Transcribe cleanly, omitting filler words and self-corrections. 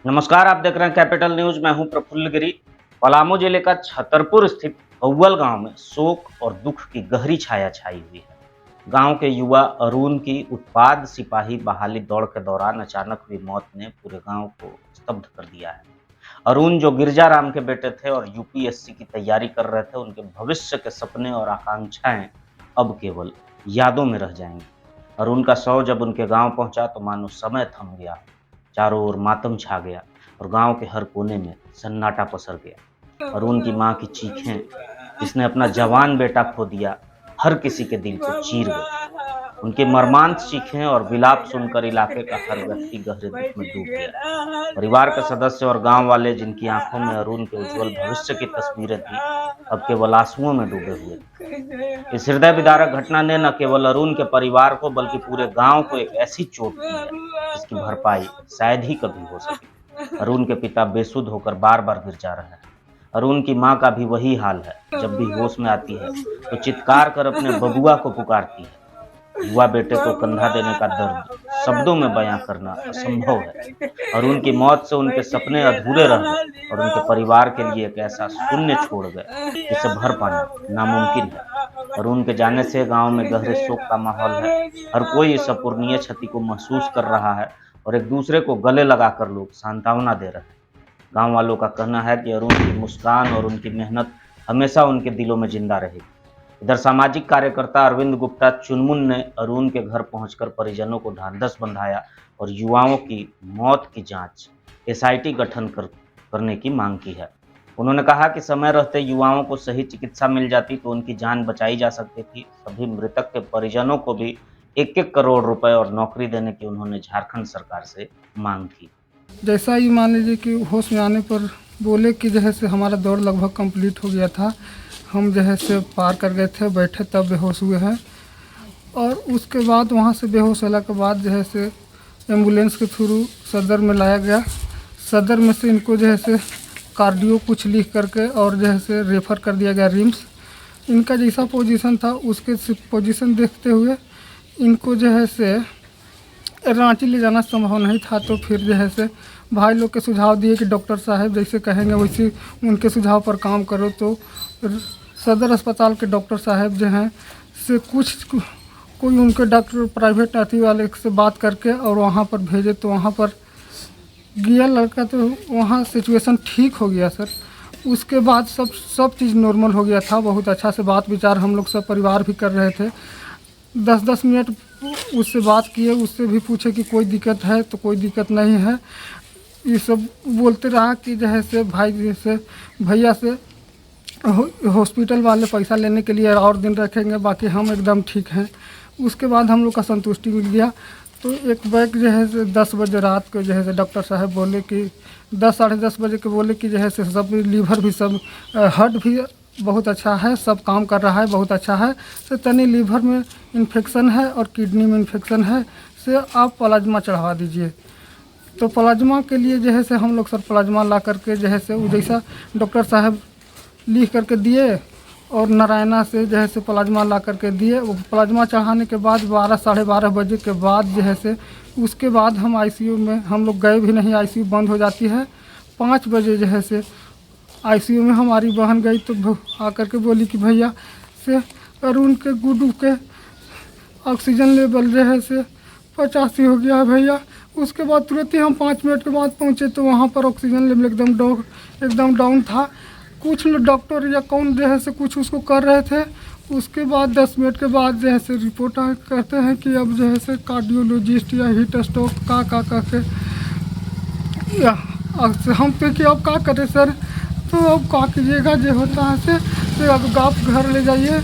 नमस्कार, आप देख रहे हैं कैपिटल न्यूज। मैं हूं प्रफुल्ल गिरी। पलामू जिले का छतरपुर स्थित अव्वल गांव में शोक और दुख की गहरी छाया छाई हुई है। गांव के युवा अरुण की उत्पाद सिपाही बहाली दौड़ के दौरान अचानक हुई मौत ने पूरे गांव को स्तब्ध कर दिया है। अरुण जो गिरजाराम के बेटे थे और यूपीएससी की तैयारी कर रहे थे, उनके भविष्य के सपने और आकांक्षाएं अब केवल यादों में रह जाएंगी। अरुण का शव जब उनके गांव पहुंचा तो मानो समय थम गया। चारों ओर मातम छा गया और गांव के हर कोने में सन्नाटा पसर गया। अरुण की मां की चीखें, जिसने अपना जवान बेटा खो दिया, हर किसी के दिल को चीर गई। उनकी मर्मांत चीखें और विलाप सुनकर इलाके का हर व्यक्ति गहरे दुख में डूब गया। परिवार के सदस्य और गांव वाले, जिनकी आंखों में अरुण के उज्जवल भविष्य की तस्वीरें थी, अब केवल आंसुओं में डूबे हुए थे। इस हृदय विदारक घटना ने न केवल अरुण के परिवार को बल्कि पूरे गांव को एक ऐसी चोट दी है जिसकी भरपाई शायद ही कभी हो सके। अरुण के पिता बेसुध होकर बार बार गिर जा रहे हैं। अरुण की मां का भी वही हाल है। जब भी होश में आती है तो चित्कार कर अपने बबुआ को पुकारती है। युवा बेटे को कंधा देने का दर्द शब्दों में बयां करना असंभव है। अरुण की मौत से उनके सपने अधूरे रह गए और उनके परिवार के लिए एक ऐसा शून्य छोड़ गए जिसे भर पाना नामुमकिन है। अरुण के जाने से गांव में गहरे शोक का माहौल है। हर कोई इस अपूरणीय क्षति को महसूस कर रहा है और एक दूसरे को गले लगाकर लोग सांत्वना दे रहे हैं। गांव वालों का कहना है कि अरुण की मुस्कान और उनकी मेहनत हमेशा उनके दिलों में जिंदा रहेगी। इधर सामाजिक कार्यकर्ता अरविंद गुप्ता चुनमुन ने अरुण के घर पहुंचकर परिजनों को ढांढस बंधाया और युवाओं की मौत की जांच एसआईटी गठन करने की मांग की है। उन्होंने कहा कि समय रहते युवाओं को सही चिकित्सा मिल जाती तो उनकी जान बचाई जा सकती थी। सभी मृतक के परिजनों को भी 1-1 करोड़ रुपए और नौकरी देने की उन्होंने झारखंड सरकार से मांग की। जैसा ही मान लीजिए कि होश में आने पर बोले कि जो है से हमारा दौड़ लगभग कंप्लीट हो गया था, हम जो है से पार कर गए थे, बैठे तब बेहोश हुए हैं। और उसके बाद वहाँ से बेहोश होने के बाद जो है से एम्बुलेंस के थ्रू सदर में लाया गया। सदर में से इनको जो है से कार्डियो कुछ लिख करके और जो है से रेफ़र कर दिया गया रिम्स। इनका जैसा पोजीशन था उसके पोजीशन देखते हुए इनको जो है से रांची ले जाना संभव नहीं था, तो फिर जो है से भाई लोग के सुझाव दिए कि डॉक्टर साहब जैसे कहेंगे वैसे उनके सुझाव पर काम करो। तो सदर अस्पताल के डॉक्टर साहब जो हैं से कोई उनके डॉक्टर प्राइवेट अथी वाले से बात करके और वहाँ पर भेजे, तो वहाँ पर गया लड़का, तो वहाँ सिचुएशन ठीक हो गया सर। उसके बाद सब चीज़ नॉर्मल हो गया था। बहुत अच्छा से बात विचार हम लोग सब परिवार भी कर रहे थे। 10-10 मिनट उससे बात किए, उससे भी पूछे कि कोई दिक्कत है, तो कोई दिक्कत नहीं है। ये सब बोलते रहा कि जो है से भाई जैसे भैया से हॉस्पिटल वाले पैसा लेने के लिए और दिन रखेंगे, बाकी हम एकदम ठीक हैं। उसके बाद हम लोग का संतुष्टि मिल गया। तो एक बैग जो है से 10 बजे रात को जो है से डॉक्टर साहब बोले कि 10 साढ़े 10 बजे के बोले कि जो है से सब लीवर भी सब हार्ट भी बहुत अच्छा है, सब काम कर रहा है, बहुत अच्छा है। तो तनी लीवर में इन्फेक्शन है और किडनी में इन्फेक्शन है, से आप प्लाज्मा चढ़वा दीजिए। तो प्लाज्मा के लिए जो है से हम लोग सर प्लाज्मा ला करके जो है से वो जैसा डॉक्टर साहब लिख करके दिए और नारायणा से जो है से प्लाज्मा ला करके दिए। वो प्लाज्मा चढ़ाने के बाद 12 साढ़े 12 बजे के बाद जो है से उसके बाद हम आईसीयू में हम लोग गए भी नहीं, आईसीयू बंद हो जाती है। 5 बजे जो है से आईसीयू में हमारी बहन गई तो आकर के बोली कि भैया से अरुण के गुड्डू के ऑक्सीजन लेवल जो है से 85 हो गया है भैया। उसके बाद तुरंत ही हम 5 मिनट के बाद पहुँचे तो वहाँ पर ऑक्सीजन लेवल एकदम डाउन था। कुछ लोग डॉक्टर या कौन जो है से कुछ उसको कर रहे थे। उसके बाद 10 मिनट के बाद जो है से रिपोर्ट कहते हैं कि अब जो है से कार्डियोलॉजिस्ट या हीट स्ट्रोक का के या हम पे कि अब क्या करें सर। तो अब क्या कीजिएगा, जो होता है से तो अब आप घर ले जाइए।